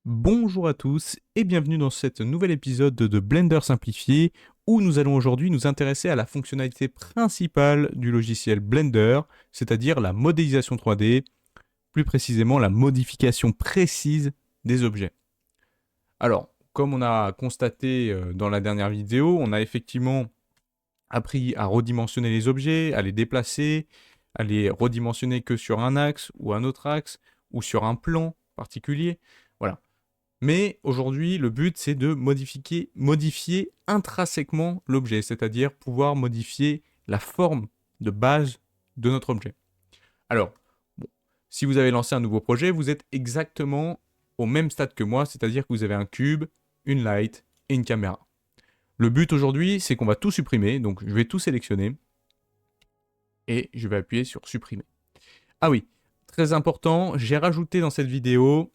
Bonjour à tous et bienvenue dans cet nouvel épisode de Blender simplifié où nous allons aujourd'hui nous intéresser à la fonctionnalité principale du logiciel Blender, c'est-à-dire la modélisation 3D, plus précisément la modification précise des objets. Alors, comme on a constaté dans la dernière vidéo, on a effectivement appris à redimensionner les objets, à les déplacer, à les redimensionner que sur un axe ou un autre axe ou sur un plan particulier. Voilà. Mais aujourd'hui, le but, c'est de modifier intrinsèquement l'objet, c'est-à-dire pouvoir modifier la forme de base de notre objet. Alors, bon, si vous avez lancé un nouveau projet, vous êtes exactement au même stade que moi, c'est-à-dire que vous avez un cube, une light et une caméra. Le but aujourd'hui, c'est qu'on va tout supprimer, donc je vais tout sélectionner et je vais appuyer sur supprimer. Ah oui, très important, j'ai rajouté dans cette vidéo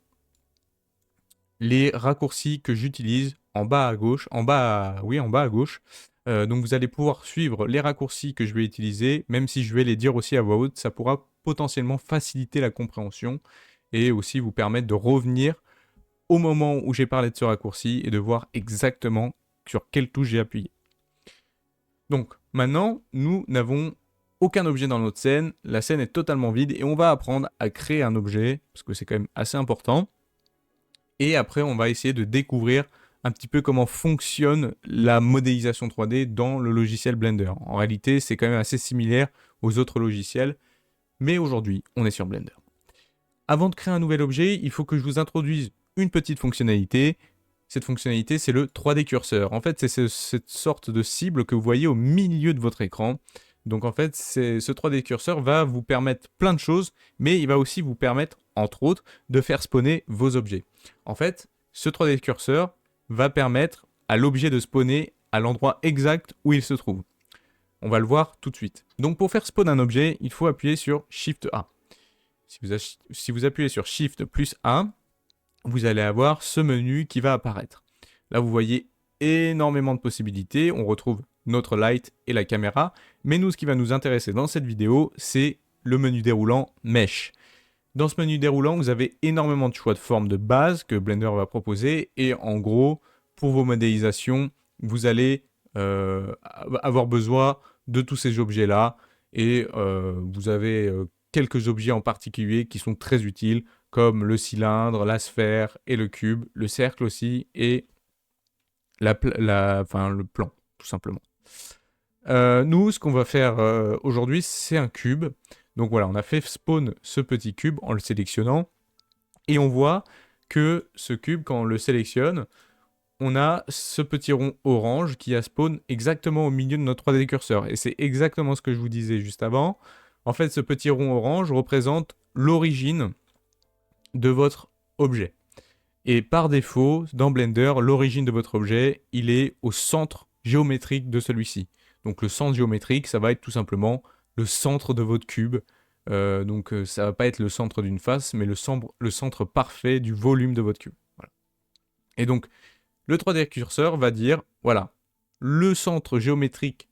les raccourcis que j'utilise en bas à gauche, en bas à gauche. Donc vous allez pouvoir suivre les raccourcis que je vais utiliser, même si je vais les dire aussi à voix haute, ça pourra potentiellement faciliter la compréhension et aussi vous permettre de revenir au moment où j'ai parlé de ce raccourci et de voir exactement sur quelle touche j'ai appuyé. Donc maintenant, nous n'avons aucun objet dans notre scène, la scène est totalement vide et on va apprendre à créer un objet, parce que c'est quand même assez important. Et après, on va essayer de découvrir un petit peu comment fonctionne la modélisation 3D dans le logiciel Blender. En réalité, c'est quand même assez similaire aux autres logiciels, mais aujourd'hui, on est sur Blender. Avant de créer un nouvel objet, il faut que je vous introduise une petite fonctionnalité. Cette fonctionnalité, c'est le 3D curseur. En fait, c'est cette sorte de cible que vous voyez au milieu de votre écran. Donc en fait, ce 3D curseur va vous permettre plein de choses, mais il va aussi vous permettre, entre autres, de faire spawner vos objets. En fait, ce 3D curseur va permettre à l'objet de spawner à l'endroit exact où il se trouve. On va le voir tout de suite. Donc pour faire spawn un objet, il faut appuyer sur Shift A. Si vous appuyez sur Shift plus A, vous allez avoir ce menu qui va apparaître. Là, vous voyez énormément de possibilités. On retrouve notre light et la caméra. Mais nous, ce qui va nous intéresser dans cette vidéo, c'est le menu déroulant Mesh. Dans ce menu déroulant, vous avez énormément de choix de formes de base que Blender va proposer. Et en gros, pour vos modélisations, vous allez avoir besoin de tous ces objets-là. Et vous avez quelques objets en particulier qui sont très utiles, comme le cylindre, la sphère et le cube, le cercle aussi, et le plan, tout simplement. Nous, ce qu'on va faire aujourd'hui, c'est un cube. Donc voilà, on a fait spawn ce petit cube en le sélectionnant. Et on voit que ce cube, quand on le sélectionne, on a ce petit rond orange qui a spawn exactement au milieu de notre 3D curseur. Et c'est exactement ce que je vous disais juste avant. En fait, ce petit rond orange représente l'origine de votre objet. Et par défaut, dans Blender, l'origine de votre objet, il est au centre géométrique de celui-ci. Donc le centre géométrique, ça va être tout simplement le centre de votre cube. Donc ça va pas être le centre d'une face, mais le centre parfait du volume de votre cube. Voilà. Et donc, le 3D curseur va dire, voilà, le centre géométrique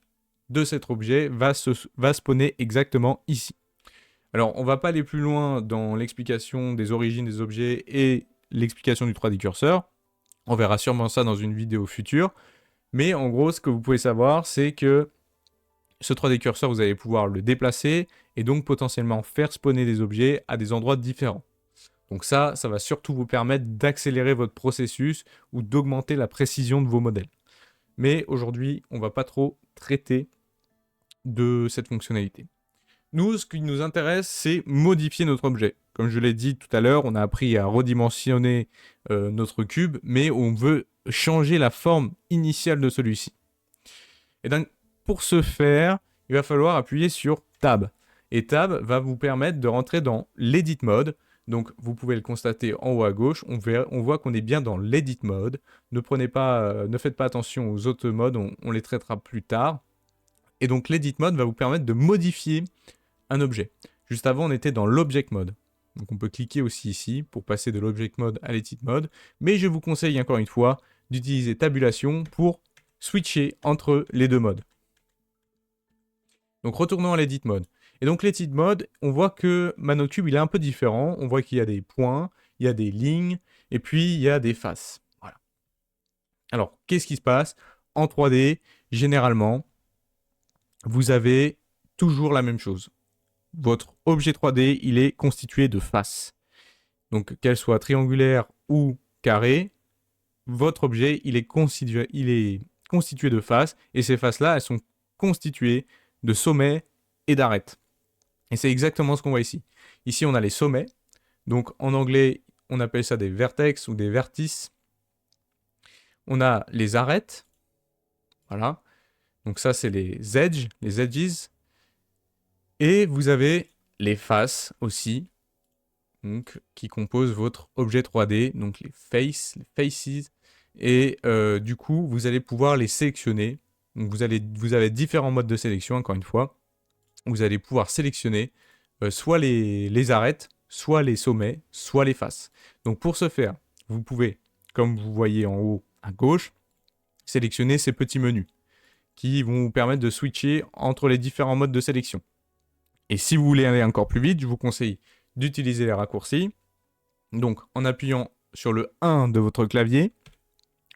de cet objet va spawner exactement ici. Alors, on va pas aller plus loin dans l'explication des origines des objets et l'explication du 3D curseur. On verra sûrement ça dans une vidéo future. Mais en gros, ce que vous pouvez savoir, c'est que ce 3D curseur, vous allez pouvoir le déplacer et donc potentiellement faire spawner des objets à des endroits différents. Donc ça va surtout vous permettre d'accélérer votre processus ou d'augmenter la précision de vos modèles. Mais aujourd'hui, on ne va pas trop traiter de cette fonctionnalité. Nous, ce qui nous intéresse, c'est modifier notre objet. Comme je l'ai dit tout à l'heure, on a appris à redimensionner notre cube, mais on veut changer la forme initiale de celui-ci. Et donc, pour ce faire, il va falloir appuyer sur Tab. Et Tab va vous permettre de rentrer dans l'Edit Mode. Donc, vous pouvez le constater en haut à gauche. On voit qu'on est bien dans l'Edit Mode. Ne faites pas attention aux autres modes, on les traitera plus tard. Et donc, l'Edit Mode va vous permettre de modifier un objet. Juste avant, on était dans l'Object Mode. Donc, on peut cliquer aussi ici pour passer de l'Object Mode à l'Edit Mode. Mais je vous conseille encore une fois d'utiliser Tabulation pour switcher entre les deux modes. Donc retournons à l'Edit Mode. Et donc l'Edit Mode, on voit que notre cube il est un peu différent. On voit qu'il y a des points, il y a des lignes, et puis il y a des faces. Voilà. Alors, qu'est-ce qui se passe? En 3D, généralement, vous avez toujours la même chose. Votre objet 3D, il est constitué de faces. Donc, qu'elle soit triangulaire ou carrée, votre objet, il est constitué de faces, et ces faces-là, elles sont constituées de sommets et d'arêtes. Et c'est exactement ce qu'on voit ici. Ici, on a les sommets. Donc, en anglais, on appelle ça des vertex ou des vertices. On a les arêtes. Voilà. Donc ça, c'est les edges, les edges. Et vous avez les faces aussi, donc, qui composent votre objet 3D, donc les faces. Et du coup, vous allez pouvoir les sélectionner. Donc vous avez différents modes de sélection, encore une fois. Vous allez pouvoir sélectionner soit les arêtes, soit les sommets, soit les faces. Donc pour ce faire, vous pouvez, comme vous voyez en haut à gauche, sélectionner ces petits menus qui vont vous permettre de switcher entre les différents modes de sélection. Et si vous voulez aller encore plus vite, je vous conseille d'utiliser les raccourcis. Donc en appuyant sur le 1 de votre clavier,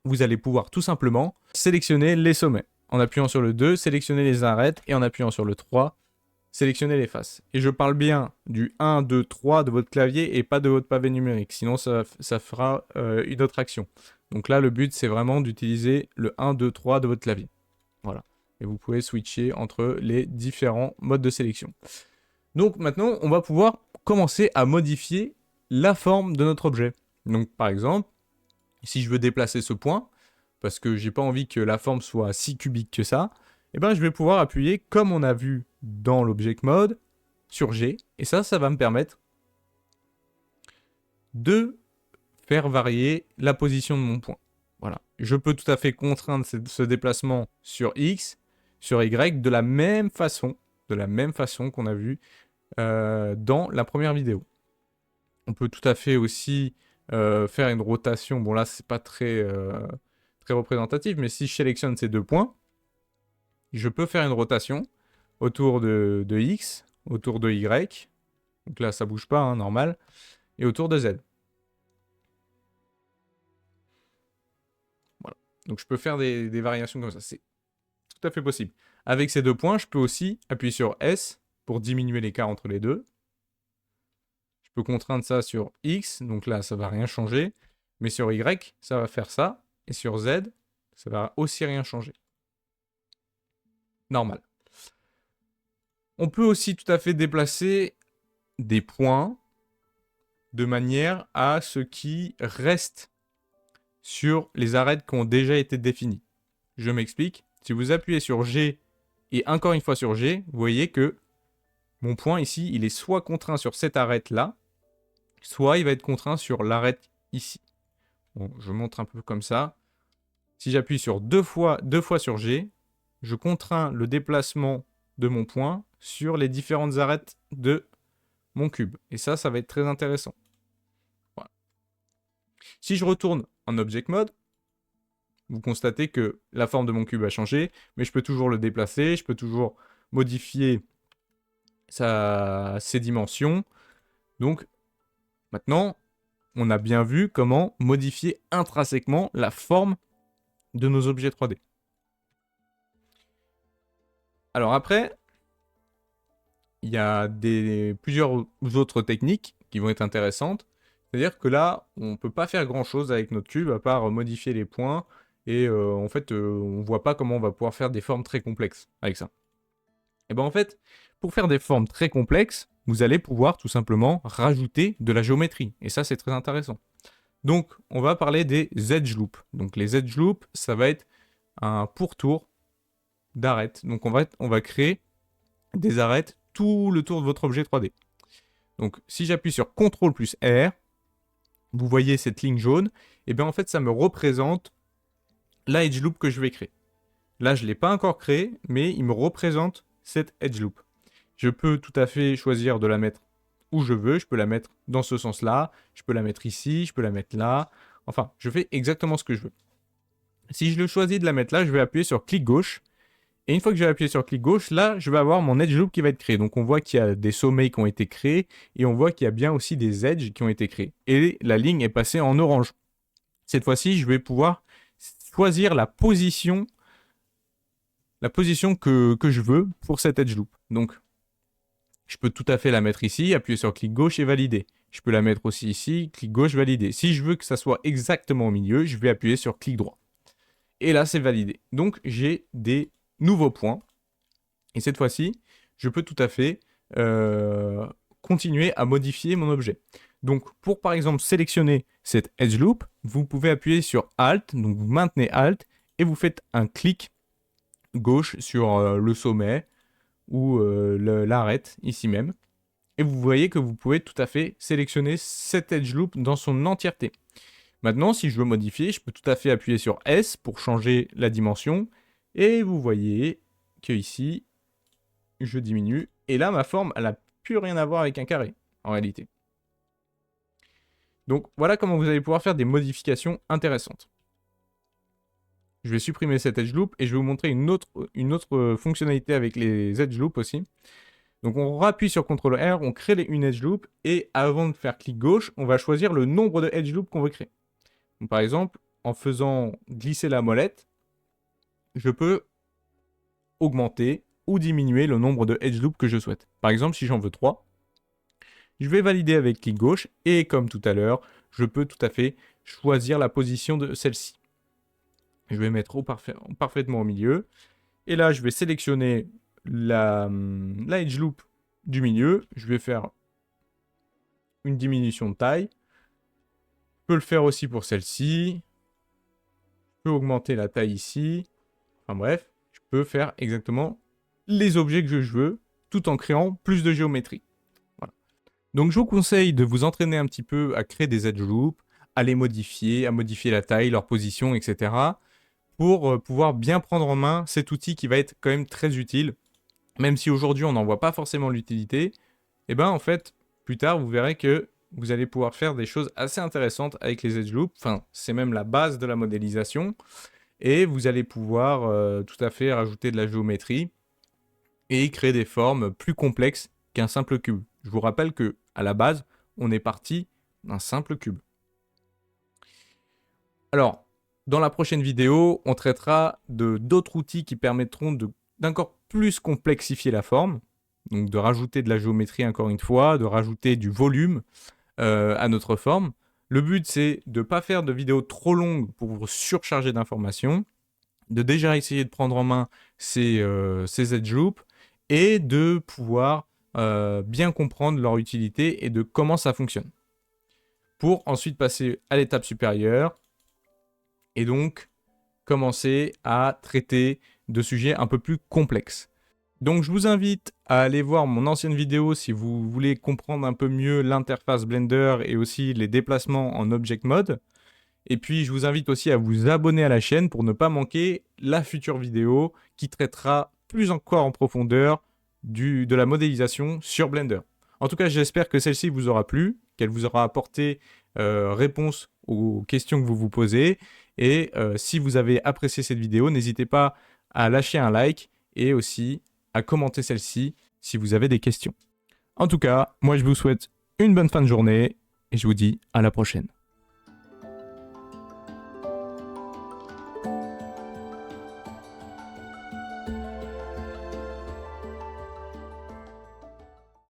vous allez pouvoir tout simplement sélectionner les sommets. En appuyant sur le 2, sélectionner les arêtes, et en appuyant sur le 3, sélectionner les faces. Et je parle bien du 1, 2, 3 de votre clavier et pas de votre pavé numérique, sinon ça fera une autre action. Donc là, le but, c'est vraiment d'utiliser le 1, 2, 3 de votre clavier. Voilà. Et vous pouvez switcher entre les différents modes de sélection. Donc maintenant, on va pouvoir commencer à modifier la forme de notre objet. Donc par exemple, si je veux déplacer ce point, parce que j'ai pas envie que la forme soit si cubique que ça, eh ben, je vais pouvoir appuyer, comme on a vu dans l'Object Mode, sur G, et ça va me permettre de faire varier la position de mon point. Voilà. Je peux tout à fait contraindre ce déplacement sur X, sur Y, de la même façon qu'on a vu dans la première vidéo. On peut tout à fait aussi faire une rotation. Bon là, c'est pas très représentatif, mais si je sélectionne ces deux points, je peux faire une rotation autour de X, autour de Y. Donc là, ça bouge pas, hein, normal. Et autour de Z. Voilà. Donc je peux faire des variations comme ça. C'est tout à fait possible. Avec ces deux points, je peux aussi appuyer sur S pour diminuer l'écart entre les deux. Je peux contraindre ça sur X, donc là, ça va rien changer. Mais sur Y, ça va faire ça. Et sur Z, ça va aussi rien changer. Normal. On peut aussi tout à fait déplacer des points de manière à ce qui reste sur les arêtes qui ont déjà été définies. Je m'explique. Si vous appuyez sur G et encore une fois sur G, vous voyez que mon point ici, il est soit contraint sur cette arête-là, soit il va être contraint sur l'arête ici. Bon, je montre un peu comme ça. Si j'appuie sur deux fois sur G, je contrains le déplacement de mon point sur les différentes arêtes de mon cube. Et ça va être très intéressant. Voilà. Si je retourne en Object Mode, vous constatez que la forme de mon cube a changé, mais je peux toujours le déplacer, je peux toujours modifier ses dimensions. Donc, maintenant, on a bien vu comment modifier intrinsèquement la forme de nos objets 3D. Alors après, il y a plusieurs autres techniques qui vont être intéressantes. C'est-à-dire que là, on ne peut pas faire grand-chose avec notre cube à part modifier les points. Et en fait, on ne voit pas comment on va pouvoir faire des formes très complexes avec ça. Et bien en fait, pour faire des formes très complexes, vous allez pouvoir tout simplement rajouter de la géométrie. Et ça, c'est très intéressant. Donc, on va parler des edge loops. Donc, les edge loops, ça va être un pourtour d'arêtes. Donc, on va créer des arêtes tout le tour de votre objet 3D. Donc, si j'appuie sur CTRL plus R, vous voyez cette ligne jaune, et bien en fait, ça me représente la edge loop que je vais créer. Là, je ne l'ai pas encore créé, mais il me représente cette edge loop. Je peux tout à fait choisir de la mettre où je veux. Je peux la mettre dans ce sens-là. Je peux la mettre ici. Je peux la mettre là. Enfin, je fais exactement ce que je veux. Si je le choisis de la mettre là, je vais appuyer sur clic gauche. Et une fois que j'ai appuyé sur clic gauche, là, je vais avoir mon edge loop qui va être créé. Donc on voit qu'il y a des sommets qui ont été créés et on voit qu'il y a bien aussi des edges qui ont été créés. Et la ligne est passée en orange. Cette fois-ci, je vais pouvoir choisir la position que je veux pour cet edge loop. Donc, je peux tout à fait la mettre ici, appuyer sur clic gauche et valider. Je peux la mettre aussi ici, clic gauche, valider. Si je veux que ça soit exactement au milieu, je vais appuyer sur clic droit. Et là, c'est validé. Donc, j'ai des nouveaux points. Et cette fois-ci, je peux tout à fait continuer à modifier mon objet. Donc, pour par exemple sélectionner cette edge loop, vous pouvez appuyer sur Alt, donc vous maintenez Alt, et vous faites un clic gauche sur le sommet ou l'arête, ici même. Et vous voyez que vous pouvez tout à fait sélectionner cette edge loop dans son entièreté. Maintenant, si je veux modifier, je peux tout à fait appuyer sur S pour changer la dimension. Et vous voyez que ici, je diminue. Et là, ma forme, elle n'a plus rien à voir avec un carré, en réalité. Donc, voilà comment vous allez pouvoir faire des modifications intéressantes. Je vais supprimer cet edge loop et je vais vous montrer une autre fonctionnalité avec les edge loops aussi. Donc, on rappuie sur CTRL R, on crée une edge loop et avant de faire clic gauche, on va choisir le nombre de edge loops qu'on veut créer. Donc, par exemple, en faisant glisser la molette, je peux augmenter ou diminuer le nombre de edge loops que je souhaite. Par exemple, si j'en veux 3, je vais valider avec clic gauche et comme tout à l'heure, je peux tout à fait choisir la position de celle-ci. Je vais mettre parfaitement au milieu. Et là, je vais sélectionner la edge loop du milieu. Je vais faire une diminution de taille. Je peux le faire aussi pour celle-ci. Je peux augmenter la taille ici. Enfin bref, je peux faire exactement les objets que je veux, tout en créant plus de géométrie. Voilà. Donc je vous conseille de vous entraîner un petit peu à créer des edge loops, à les modifier, à modifier la taille, leur position, etc. pour pouvoir bien prendre en main cet outil qui va être quand même très utile. Même si aujourd'hui on n'en voit pas forcément l'utilité, et ben en fait, plus tard vous verrez que vous allez pouvoir faire des choses assez intéressantes avec les edge loops. Enfin, c'est même la base de la modélisation. Et vous allez pouvoir tout à fait rajouter de la géométrie et créer des formes plus complexes qu'un simple cube. Je vous rappelle que à la base, on est parti d'un simple cube. Alors, dans la prochaine vidéo, on traitera d'autres outils qui permettront d'encore plus complexifier la forme. Donc de rajouter de la géométrie encore une fois, de rajouter du volume à notre forme. Le but, c'est de ne pas faire de vidéos trop longues pour vous surcharger d'informations, de déjà essayer de prendre en main ces edge loops et de pouvoir bien comprendre leur utilité et de comment ça fonctionne. Pour ensuite passer à l'étape supérieure et donc commencer à traiter de sujets un peu plus complexes. Donc je vous invite à aller voir mon ancienne vidéo si vous voulez comprendre un peu mieux l'interface Blender et aussi les déplacements en Object Mode. Et puis je vous invite aussi à vous abonner à la chaîne pour ne pas manquer la future vidéo qui traitera plus encore en profondeur de la modélisation sur Blender. En tout cas, j'espère que celle-ci vous aura plu, qu'elle vous aura apporté réponse aux questions que vous vous posez. Et si vous avez apprécié cette vidéo, n'hésitez pas à lâcher un like et aussi à commenter celle-ci si vous avez des questions. En tout cas, moi je vous souhaite une bonne fin de journée et je vous dis à la prochaine.